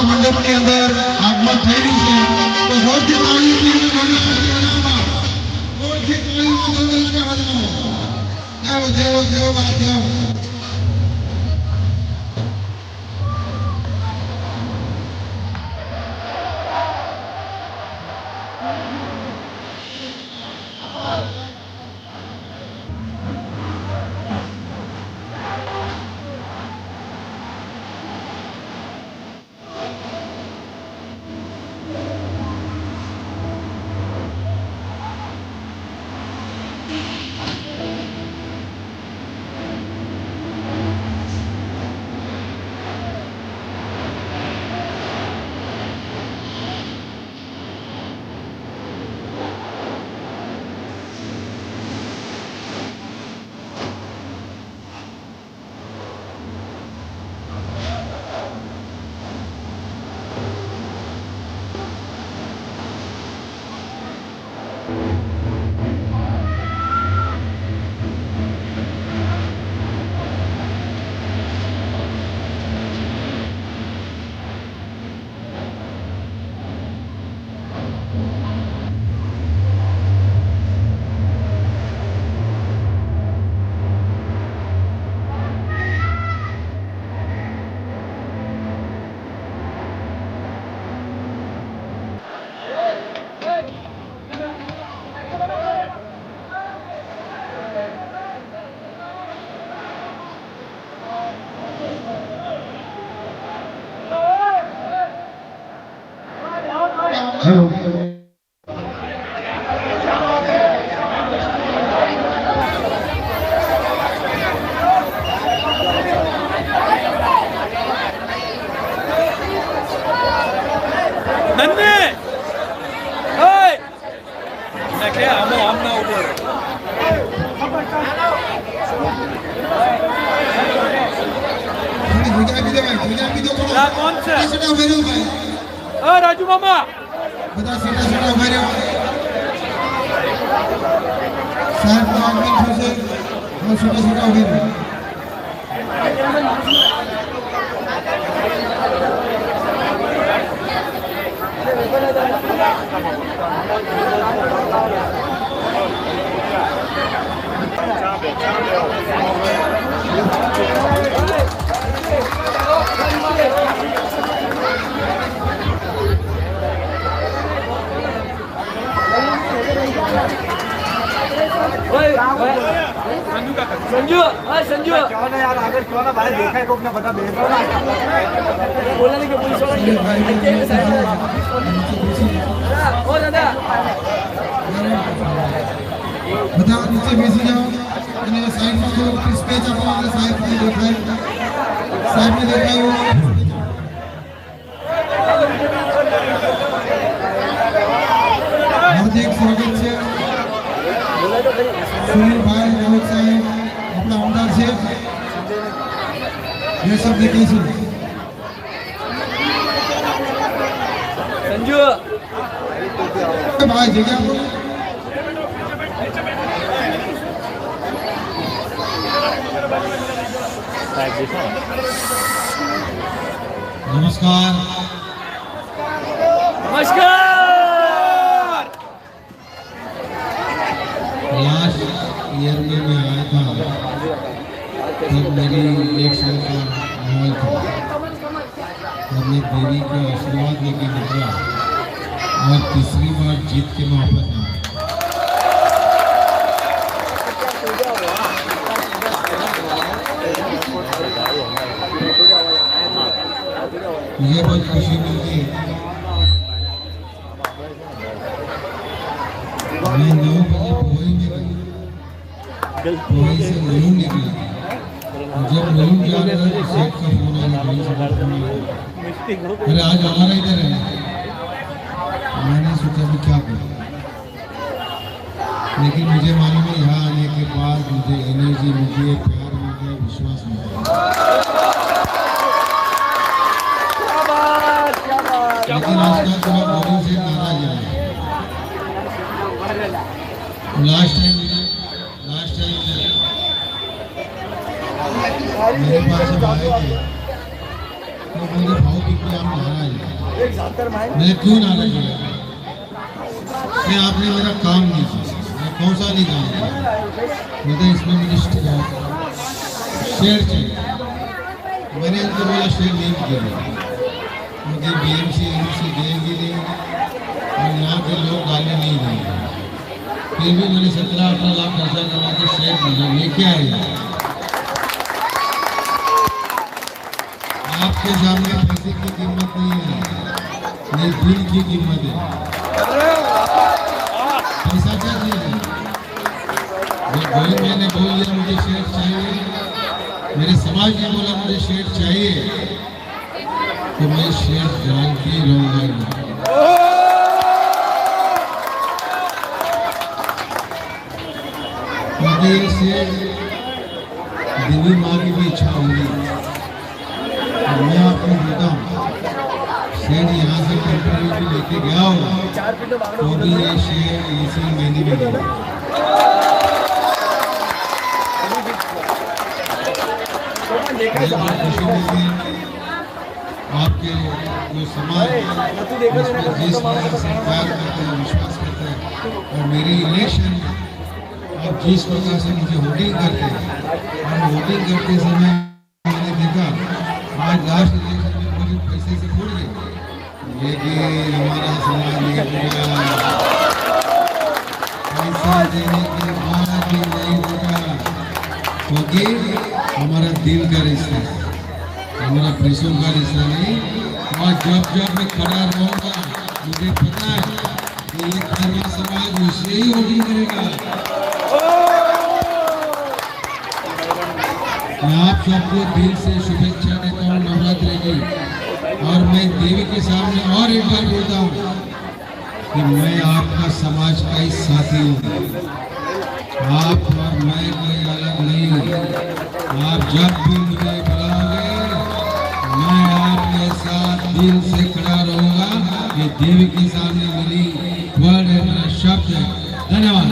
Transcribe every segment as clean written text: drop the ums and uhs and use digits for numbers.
मंडप के अंदर आगमन થઈ રહ્યું છે તો જોરથી તાળીઓથી જોરથી તાળીઓ જેવો વાત જાઓ कौन से राजू मामा बता सीधा उभा રહ્યો સાહેબ નો આગમન થશે હું सीधा ઉભી રહ્યો संजू संजू क्यों ना यार अगर क्यों ना भाई देखा है को अपना बता भेज दो ना बोला नहीं कि पुलिस वाला ओ दादा બધા નીચે બેસી જાઓ અને સાઈડમાં થોડું સ્પેસ આપો આપણે સાહેબને દેખાય સાહેબને દેખાયો હાર્દિક સ્વાગત છે સુનિલભાઈ રાવત સાહેબ આપણા આમદાર છે એ શબ્દ કહીશું संजू ભાઈ જગ્યા આપો नमस्कार नमस्कार लास्ट ईयर में मैं आया था तब मेरी एक साल का माहौल था और मैं देवी का आशीर्वाद लेके निकला और तीसरी बार जीत के मैं वापस आया मुझे बहुत खुशी मिलती है मैं 9 बजे पोई में गई पोई से लून निकली जब लून जा रहा था सेठ का फोन आया भाई साहब फोन आया अरे आज हमारा इधर है मैंने सोचा कि क्या करूं लेकिन मुझे मालूम है यहाँ आने के बाद मुझे एनर्जी मिलती है प्यार मिलता है विश्वास मिलता है लेकिन आज का थोड़ा बॉडी से नाराज है लास्ट टाइम मेरे पास जब आए थे तो मुझे भाव कि आप नाराज हैं मैंने क्यों नाराज किया? मैं आपने मेरा काम नहीं किया, मैं कौन सा नहीं काम किया? मुझे इसमें मुझे शेयर चाहिए। मैंने इनको बोला शेयर नहीं किया, मुझे BMC एमसी देंगे नहीं और यहाँ के लोग गाली नहीं देंगे। फिर भी मैंने 17-18 लाख खर्चा करवा के शेयर दिया। लेके आए आपके सामने पैसे की कीमत नहीं है, ये दिल की कीमत है। पैसा क्या चीज है? मैंने बोल दिया मुझे शेयर चाहिए, मेरे समाज ने बोला मुझे शेयर चाहिए, तो मैं शेयर डाल के रहूंगा। क्योंकि ये शेयर देवी माँ की भी इच्छा होगी। मैं आपको देता हूँ शेर यहाँ से टेम्पररी भी लेके गया होगा, तो भी ये शेर इसी महीने में देगा। खुशी मिलती है आपके जो समाज जिस सरकार करते हैं, विश्वास करते हैं, और मेरी इलेक्शन आप जिस प्रकार से मुझे वोटिंग करते हैं, और वोटिंग करते समय मैंने देखा आज लास्ट इलेक्शन में मुझे पैसे से भूल गए, लेकिन हमारा समाज नहीं भूला। पैसा देने के बाद भी नहीं भूला, क्योंकि हमारा दिल का रिश्ता है, हमारा पैसों का रिश्ता नहीं। और जब जब मैं खड़ा रहूँगा मुझे पता है कि ये खरवा समाज मुझसे ही वोटिंग करेगा। मैं आप सबको दिल से शुभेच्छा देता हूँ नवरात्रि की। और मैं देवी के सामने और एक बार बोलता हूँ कि मैं आपका समाज का ही साथी हूँ। आप और मैं कोई अलग नहीं हूँ। आप जब भी मुझे बुलाओगे मैं आपके साथ दिल से खड़ा रहूंगा। ये देवी के सामने मिली वर्ड है, मेरा शब्द है। धन्यवाद।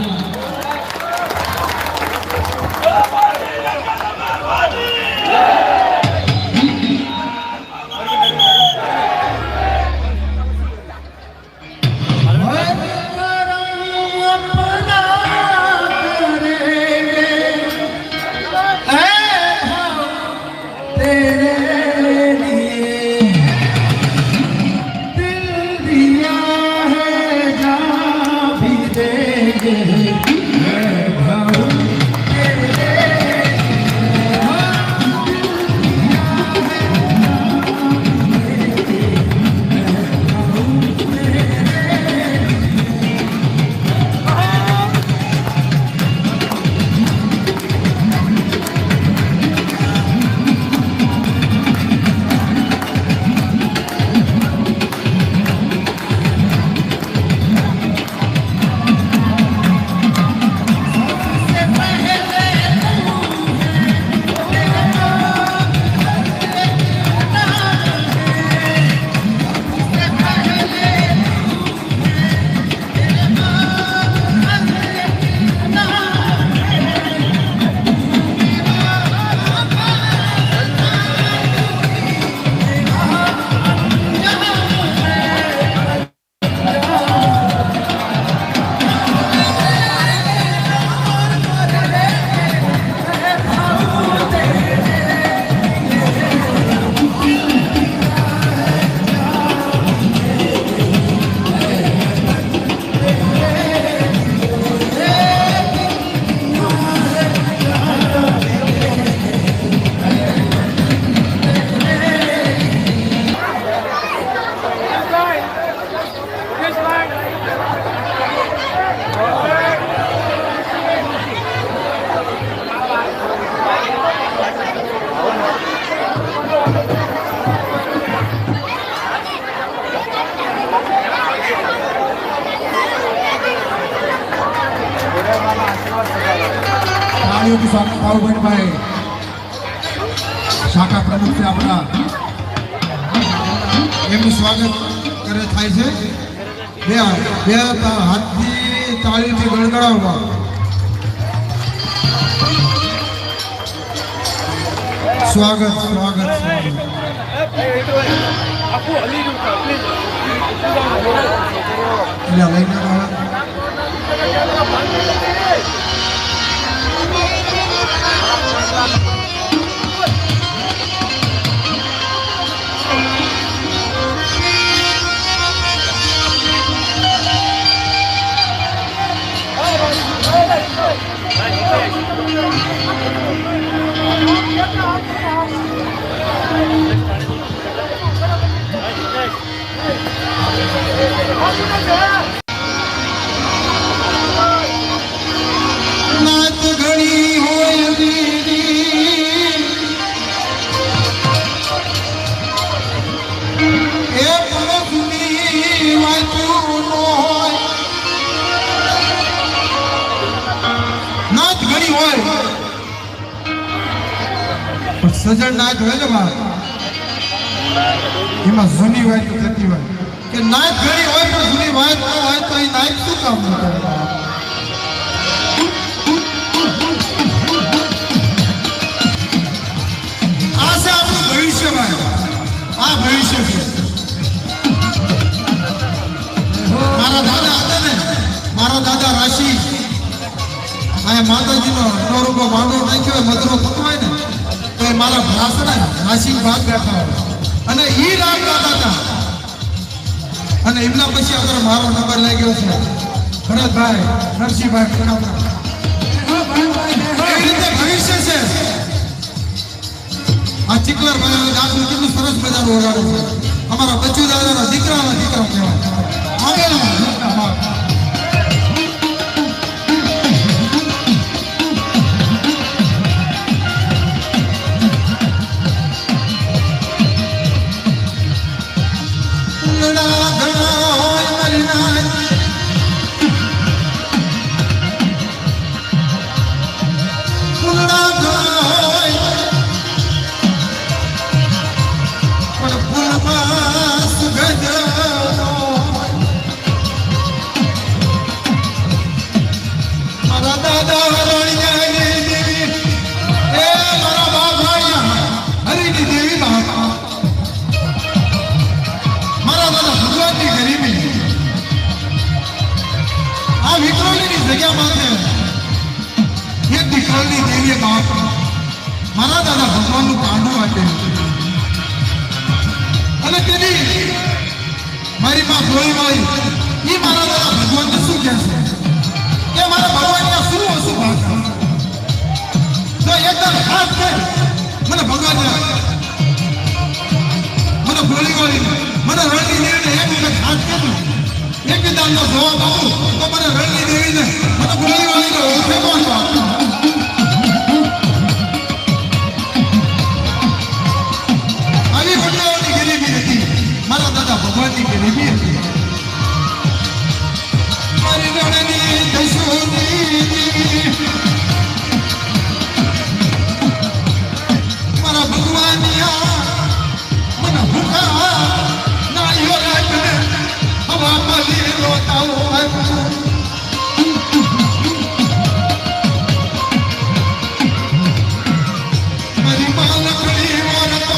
તાળીઓથી સ્વાગત ભાઈ શાખા પ્રમુખ છે આપણા, એમનું સ્વાગત કરે થાય છે। બે હાથથી તાળીથી ગણગણાવવા। સ્વાગત સ્વાગત સ્વાગત। એટલે લઈને આવે નાત ઘણી હોય દીદી એ પુરુષની વાંચું નો હોય નાત ઘણી હોય પણ સજણ નાત હોય ને બા એમાં જૂની વાત થતી હોય કે નાત ઘણી હોય પણ જૂની વાત ન હોય તો એ નાત શું કામ કરે આ ભવિષ્ય છે મારા દાદા હતા ને મારા દાદા રાશિ આ માતાજીનો સ્વરૂપો માંડો નાખ્યો મધરો થતો હોય ને તો એ મારા ભાષણ રાશિ ભાગ બેઠા હોય અને ઈ રામ દાદા હતા અને એમના પછી આગળ મારો નંબર લાગ્યો છે ભરતભાઈ નરસિંહભાઈ એવી રીતે ભવિષ્ય છે આ ચિકલર ભાઈ દાદુ કેટલું સરસ મજાનું ઓગાડું છે અમારા બચ્ચુ દાદાના દીકરાના દીકરા કહેવાય મારા દાદા ભગવાનનું કાંડું વાંચે અને તેની મારી માં ગોળી વાળી એ મારા દાદા ભગવાનને શું કહે છે કે મારા ભગવાનના શું ઓછું ભાગ જો એકદમ હાથ છે મને ભગવાન મને ગોળી વાળી મને રણની દેવીને એક વખત હાથ કર્યું એક વિધાનનો જવાબ આપું તો મને રણની દેવીને મને ગોળી વાળીનો ફેંકવાનો આપ્યો મારા દાદા ભગવાનની ગરીબી હતી મારી રણની દશોની મારા ભગવાનની મને ભૂખા નાળીઓ રાખને હવા પાલી રોતાઓ મારી માલકડી મોરતો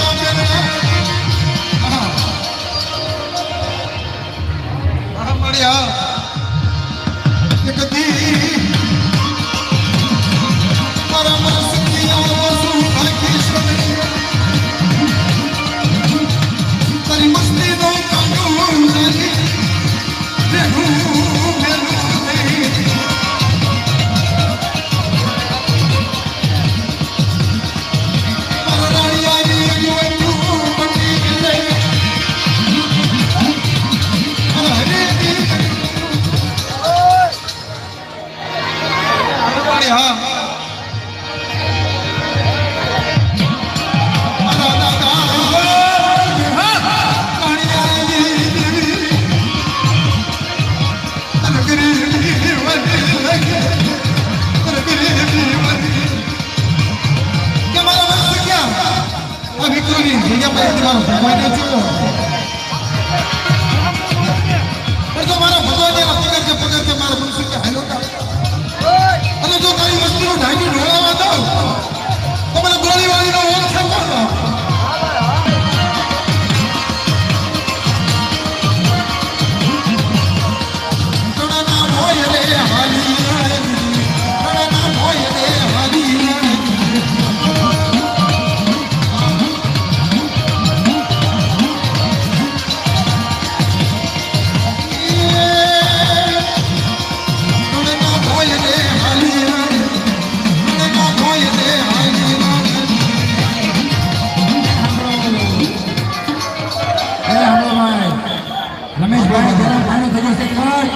રમેશભાઈ ધોળાભાઈનો થયો છે કટ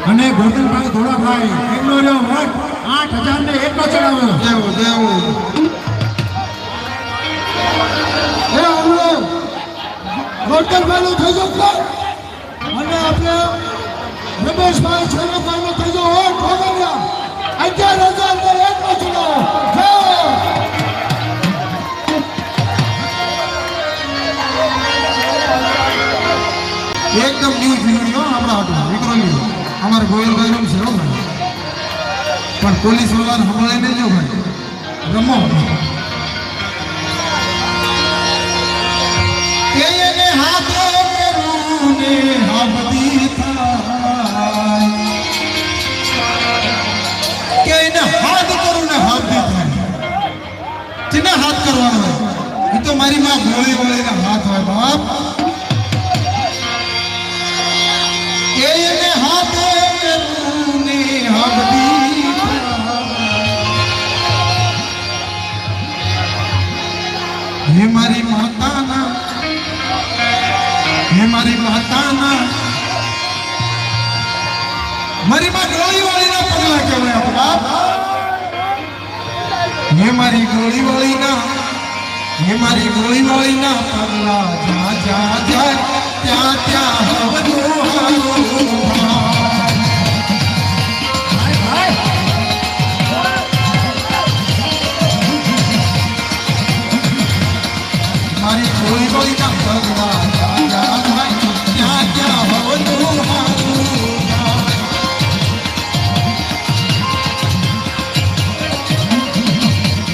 અને ગોરધનભાઈ ધોળાભાઈ એમનો રહ્યો વટ 8,001 નો ચડાવ્યો. દેવો દેવો એ આવડો ગોરધનભાઈનો થઈ ગયો કટ અને આપણે રમેશભાઈ છેલ્લાભાઈનો થઈ ગયો હોટ ભોગવ્યા 11,001 નો ચડાવો. એકદમ ન્યૂઝ વિડીયો આપણા હાટું વિક્રમી અમારા ગોયલભાઈ નું છે હો ભાઈ. પણ પોલીસ વાળાને સંભળાય નહીં જો ભાઈ રમો કે એને હાથો કરું ને હાબદી થાય કે એને હાથ કરું ને હાબદી થાય જેને હાથ કરવાનો હોય એ તો મારી માં ગોળી વળીના હાથ હોય બાપ. એને હાથે કરુને હાબદી હે મારી માતાના મારી માં ગોળી વાળીના પગલા કહેવાય બાપ. હે મારી ગોળી વાળીના પગલા જા જા જાય ત્યાં ત્યાં હવનું મારી ગોળી વાળીના પગલા જા જા જાય ત્યાં ત્યાં હવનું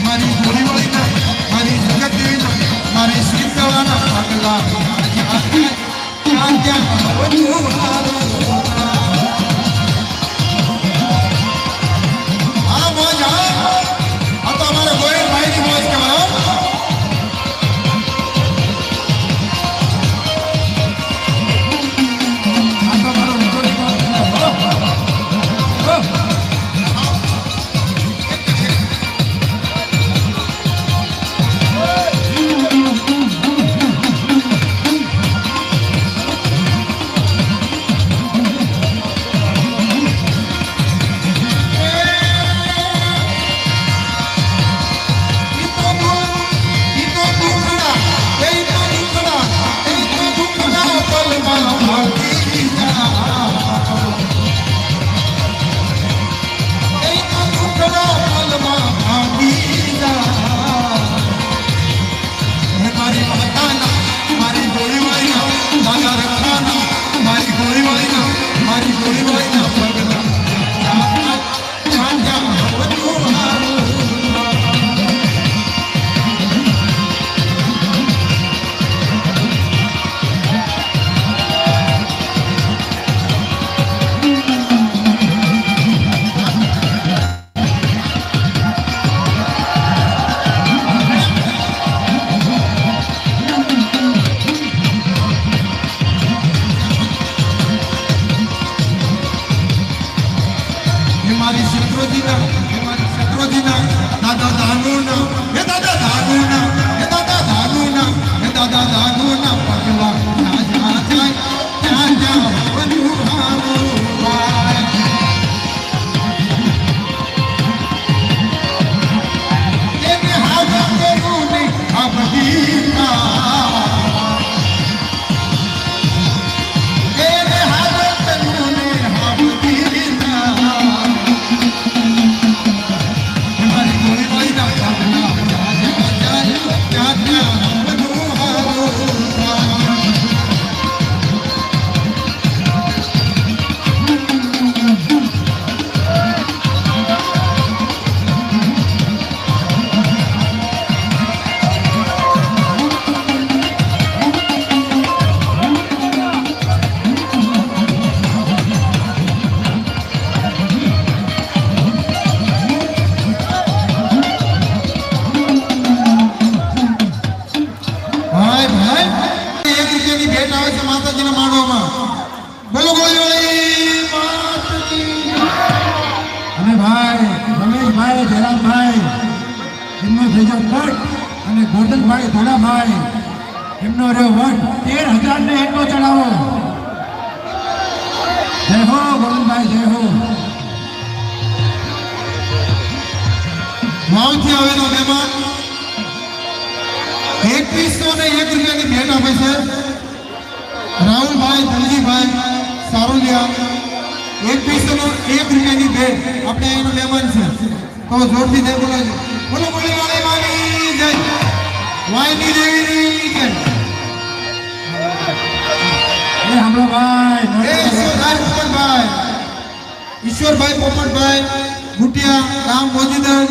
મારી ગોળી વાળીના મારી જગત દેવીના મારી શીતળાના પગલા ત્યાં ત્યાં હવનું આ મોજ આ તો અમારા ગોયલભાઈની મોજ કહેવાય. એમનો થઈ ગયો કટ અને ગોરધનભાઈ ધોળાભાઈ એમનો રહ્યો વટ 13,001 નો ચડાવો. આવેલા મહેમાન 2101 રૂપિયાની ભેટ આપે છે રાહુલભાઈ ધનજીભાઈ સારોલિયા 2101 રૂપિયાની ભેટ આપણે એનો મહેમાન છે તો જોરથી જય બોલાજો બોલો બોલી વાળી માની જય વાયની દેવીની જય એ હમણો ભાઈ ઈશ્વરભાઈ પોપટભાઈ ભૂટિયા ગામ મોજીદર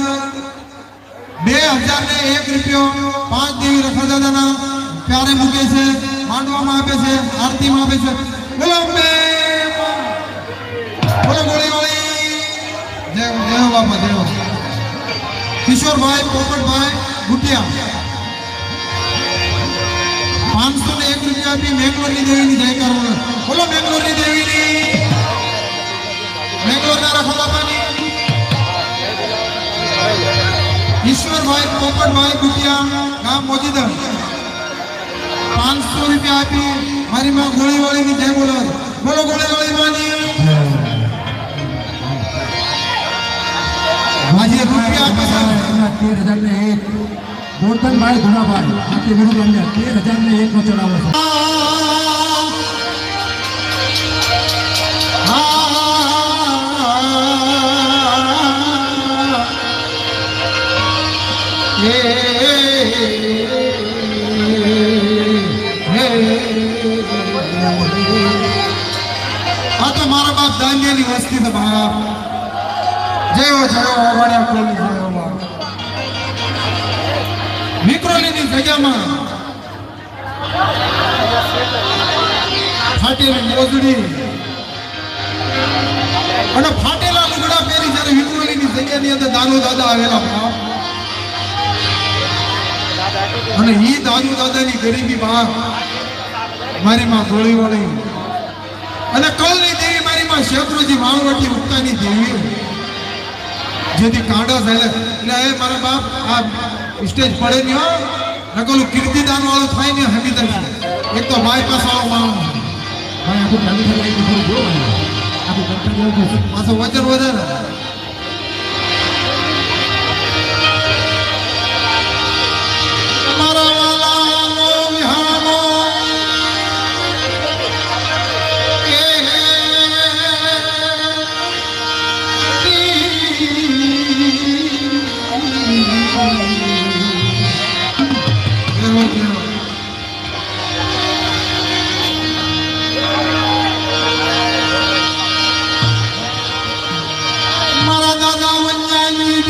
2001 રૂપિયો 5 દેવી રખા દાદાના પ્યારે મૂકે છે માંડવામાં આપે છે આરતીમાં આપે છે બોલો અંબે બોલો ગોળીવાળી જય જય બાપા જય કિશોરભાઈ પોપટભાઈ ભૂટિયા 501 રૂપિયા આપી મેંગલોરની દેવીની જય કરો બોલો મેંગલોરની દેવીની મેંગલોરના રખા બાપાની ઈશ્વરભાઈ પોપટભાઈ ભૂટિયા ગામ મોજીદર 500 રૂપિયા આપી મારી માં ગોળીવાળીની જય બોલો બોલો ગોળીવાળી માની આજે રૂપિયા આપે છે 13,001 ગોરધનભાઈ ધુણાભાઈ આથી વિરુદ્ધ અન્ય 13,001 નો ચડાવો છે આ તો મારા બાપ દાંડિયાની વસ્તી તો બાપ જયો જયો વાણિયા કોલી જયો બાપ વિક્રોલીની જગ્યામાં ફાટેલી મોજડી અને ફાટેલા લુગડા પહેરી જ્યારે વિક્રોલીની જગ્યાની અંદર દાનુ દાદા આવેલા બાપ અને ઈ દાદુ દાદાની ગરીબી બાપ મારી માં ગોળીવાળી અને કલની દેવી મારી માં શેત્રુજી માળવટી ઉક્તાની દેવી જેથી કાંડા થાય એટલે એ મારા બાપ આ સ્ટેજ પડે નહીં હો નકલું કીર્તિદાન વાળું થાય ને હકીકત એક તો બાયપાસ વાળો માણસ ભાઈ આખું ચાલુ થઈ જાય તો જો આખું કરતા જવું પાછો વજન વધારે મારા વાલાનો વિહામો મારા દાદા વંજાની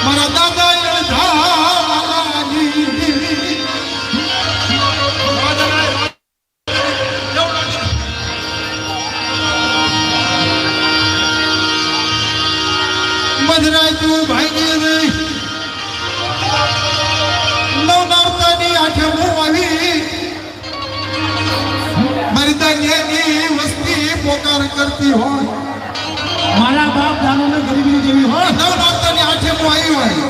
મારા દાદા મધરાય તું ભાઈ રે નવતાની આઠે આવી મારી દાનિયાની વસ્તી પોકાર કરતી હોય મારા બાપ દાનોને ગરીબી જેવી હોય નવતાની આઠે આવી હોય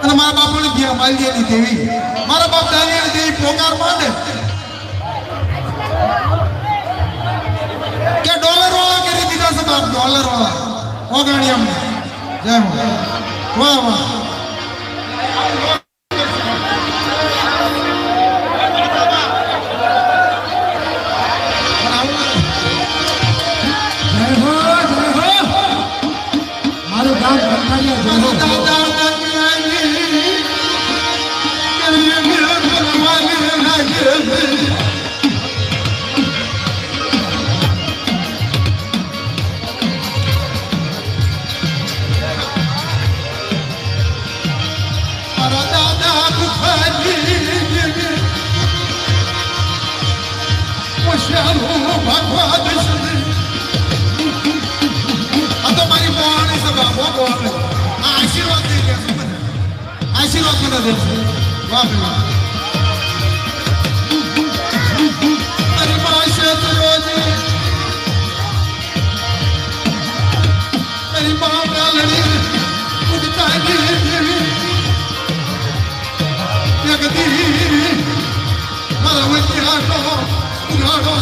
અને મારા બાપુને ગયા માલજીની દેવી મારા બાપ દાનિયાની દેવી પોકાર માંડે કે ડોલર વાળા કરી દીધા છે બાપ ડોલર વાળા ઓગાણી અમને જય હો વાહ વાહ મારું ગામ કંટાળ્યા આશીર્વાદ મને દેશે વાહ ભાઈ તારી પાસે રોજી તારી બાપા લડી ઉડતા દેવી જગતી મારા વચ્ચે ઉગાડો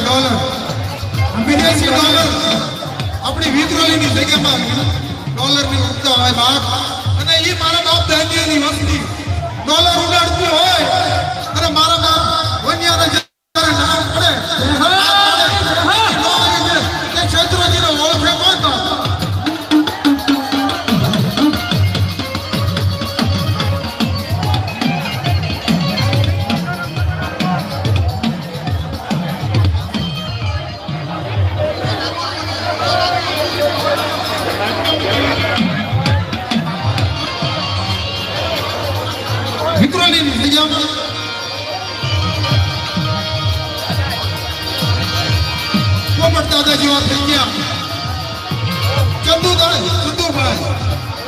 ડોલર આપણી વિક્રોલીની જગ્યામાં ડોલરની ઉગતા હોય બાપ અને એ મારા બાપ દાદીની વસ્તી ડોલર ઉડાડતી હોય અને મારા બાપ વન્યાના જ્યારે નામ પડે તે ક્ષેત્રજીનો ઓળખે કોણ બાપ વિક્રોલીની જગ્યામાં પોપટ દાદા જેવા થઈ ગયા ચંદુભાઈ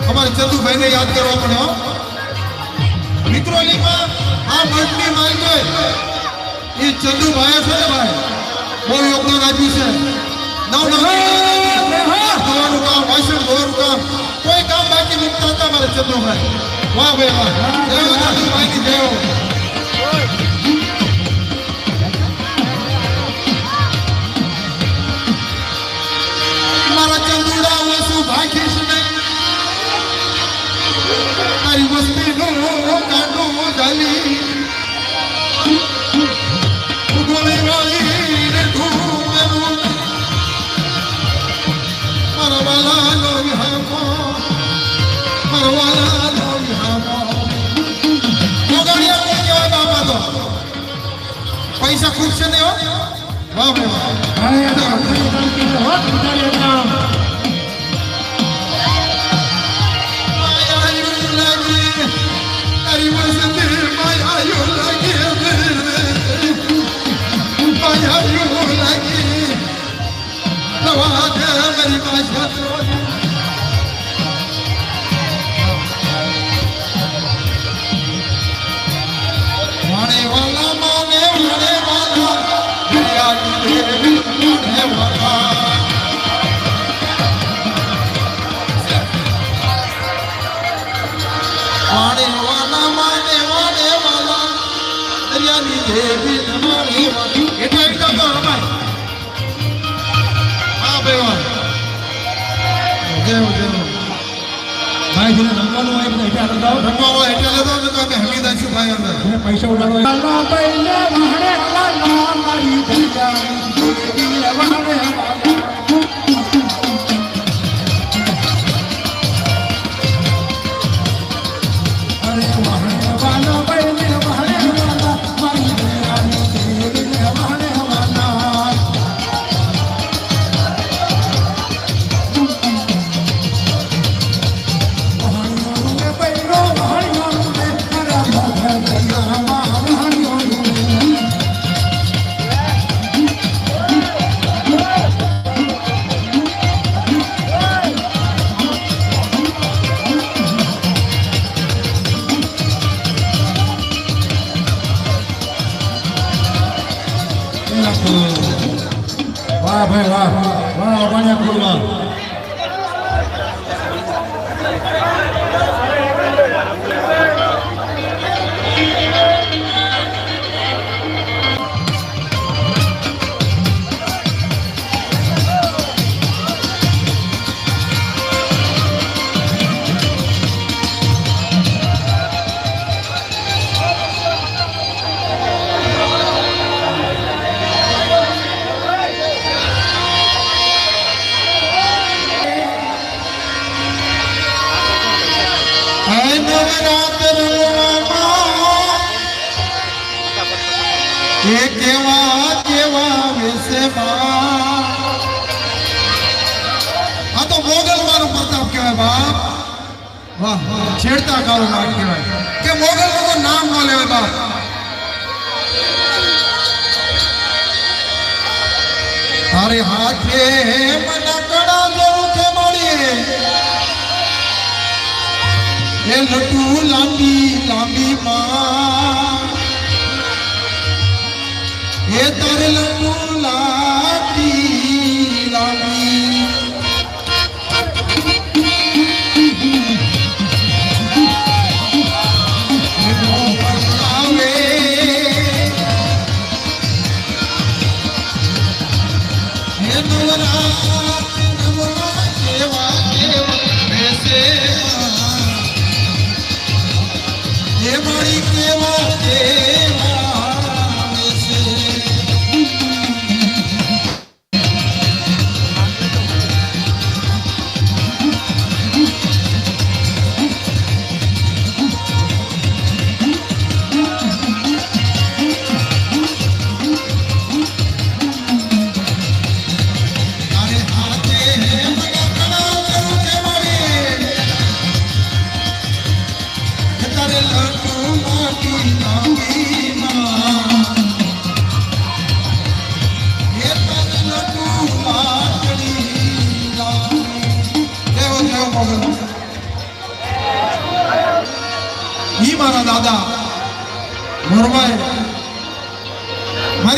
અમારે ચંદુભાઈને યાદ કરવા પડે હો વિક્રોલીમાં આ મઠની માલિકો એ ચંદુભાઈ છે ને ભાઈ બહુ યોગદાન આપ્યું છે ધોવાનું કામ વાસણ ધોવાનું કામ કોઈ કામ બાકી મૂકતા હતા મારે ચંદુભાઈ વાહ ભાઈ વાહ દેવ ચંદુભાઈની દેવ મારા ચંદુડા ઓછું ભાગીશ નહીં તારી વસ્તીનું કાંડું ગાલી ગોળી વાળીને ઢૂંઢેલું મારા વાલાનો વિહામો મારા વાલાનો વિહામો મોગળિયા કોણ કહેવાય બાપા તો પૈસા ખૂબ છે ને હો વાહ ભાઈ વાહ ભાઈ જેને રમવાનું હોય બધા હેઠા લગાવો રમવા હોય હેઠા લગાવો ને તો અમે હમીદાર છું ભાઈ અંદર જેને પૈસા ઉડાડો વાહ ભાઈ વાહ વાહ અબાણિયા કુળમાં આ તો મોગલ મારો પ્રતાપ કહેવાય બાપ વાહ છેડતા કાળો નામ કહેવાય કે મોગલ નું નામ ન લેવાય બાપ તારે હાથે મનકડા જેવું કે મળીએ એ લટુ લાંબી લાંબી માં એ તારે લટુ લાંબી લાંબી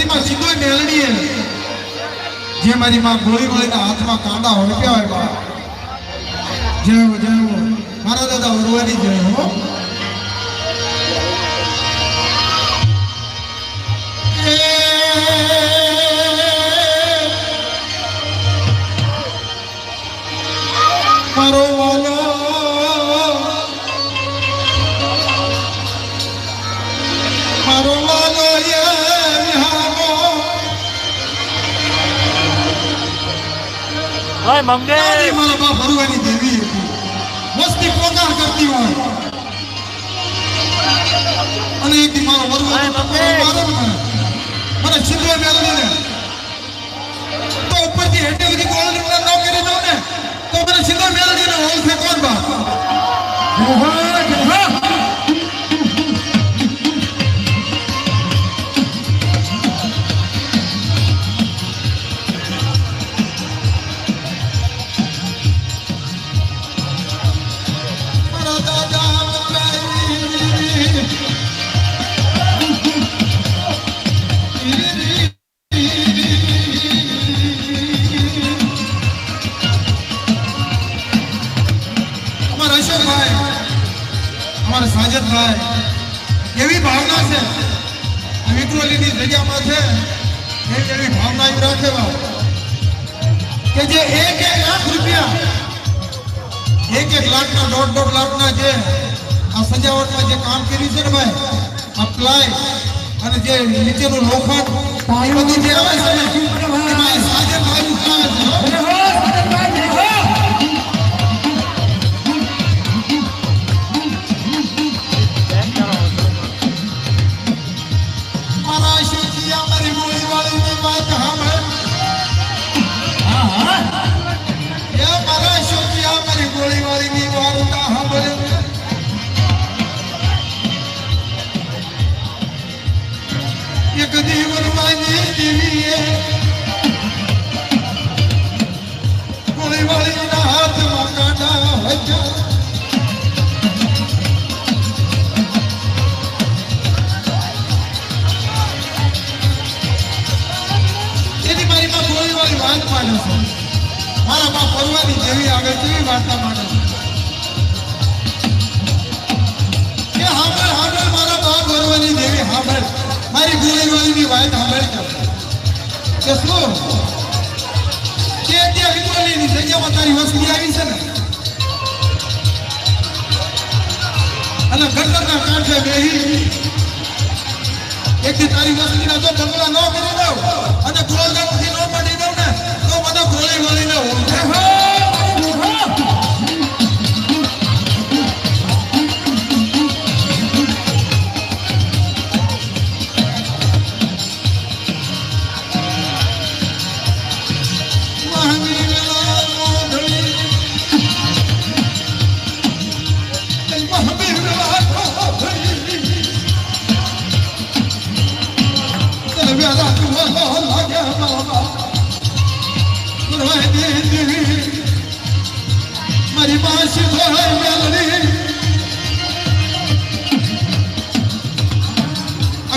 મારી માં સીધો મેલડીએ જે મારી માં ગોળી ગોળીના હાથમાં કાંડા હોય કેવાય બા જય મારા દાદા વરવાની જય હો મારો વાલો મારો વાલો એ વિહારો ઓય મંગે મારા બાપ ભરવાની દેવી હતી મસ્તી પોકાર કરતી હોય અને એક દી મારો વરવાનો મારો મને સિંધો મેળવી ને તો ઉપરથી હેઠે સુધી ગોળ ન કરી દઉં ને તો મને સિંધો મેળવી ને ઓળખે કોણ બા એવી ભાવના છે વિક્રોલીની જગ્યામાં છે એવી ભાવના એવું રાખેવા કે જે એક લાખ રૂપિયા એક લાખના દોઢ લાખના જે આ સજાવટમાં જે કામ કર્યું છે ને ભાઈ આ પ્લાય અને જે નીચેનું લોખંડ એ બધું જે આવે છે ને એમાં સાજન ભાઈ આવે છે મારા બાપ પરવાની જેવી આગળ કેવી વાર્તા માંડે છે હાંભળ મારા બાપ પરવાની દેવી હાંભળ મારી ગોળીવાળીની વાત હાંભળ કે શું કે ત્યાં વિક્રોલીની જગ્યામાં તારી વસ્તી આવી છે ને અને ગટરના કાંઠે બેહી એક દી તારી વસ્તીના જો બંગલા ન કરી દઉં અને ગોળગામથી ન પડી દઉં ને તો બધા ગોળી ગોળીને ઓળખે મારી પાસે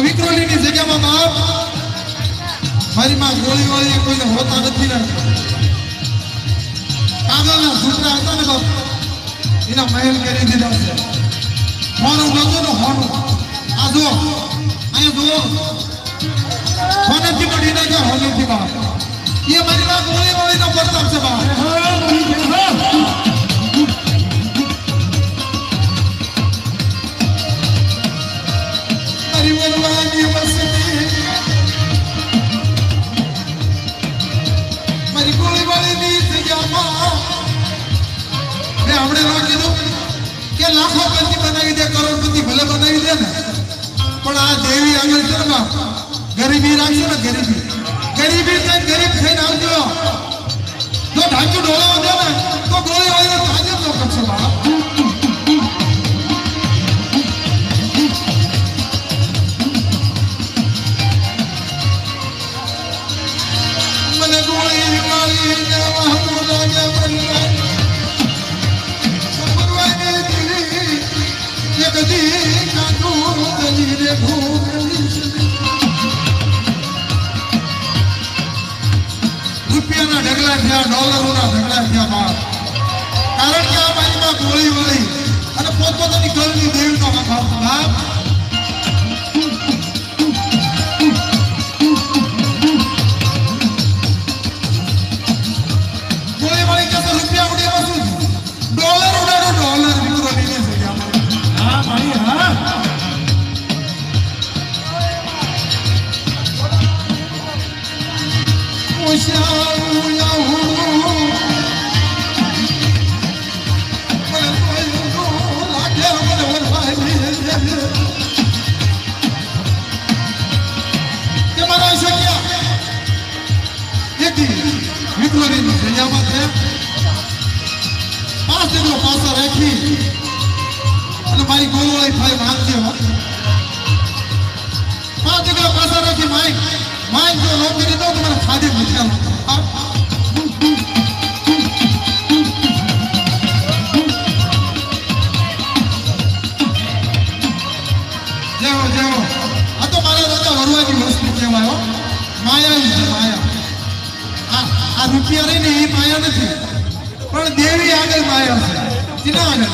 વિક્રોલીની જગ્યામાં બાપ મારી માં ગોળી વાળી કોઈને હોતા નથી ને કાગળના ઝૂંપડા હતા ને બાપ એના મહેલ કરી દીધા છે હોનું નતું ને હોનું આ જો અહીંયા જો હોનેથી મળી નાખ્યા હોનેથી બાપ ये मारी बात बोली बोली ना प्रताप से बात मारी वरवानी वसती मारी गोली वाली नी जगह मैं हमने रोक દીધું કે લાખોપતિ બનાવી દે કરોડપતિ ભલે બનાવી દે ને પણ આ દેવી આગળ છે ને ગરીબી રાખશે ને ગરીબી ગરીબ થઈને આવજો જો ઢાંચું ઢોળવા દે ને તો ગોળી વાળીને તાજે તો કરશે મને ગોળી વાળીને વાહુ લાગે પરવાને દિલી એક દી કાઢું દલી રે ભૂખ થયા, ડોલરોના ઝઘડા થયા બાપ. કારણ કે આ બાજુમાં ગોળી વળી અને પોતપોતાની ઘરની દેવીનો વખાણ બાપ. ગોળી વળી કે રૂપિયા ઉડે એમાં શું છે? ડોલર ઉડાડો, ડોલર મિત્રો નીચે છે ગયા. હા ભાઈ હા મારી ગોળવાળી ભાઈ માંગતી હો 5 જગ્યા પાછા રાખી માઇક જો નોકરી દો તમારે ખાધે મૂક્યા જાઓ જાઓ. આ તો મારા દાદા વરવાની વસ્તુ કહેવાય હો. માયા છે માયા. આ રૂપિયા રહીને એ માયા નથી પણ દેવી આગળ માયા છે. તેના આગળ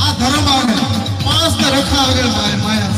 આ ધર્મ આગળ 5 રખા આગળ માયા છે.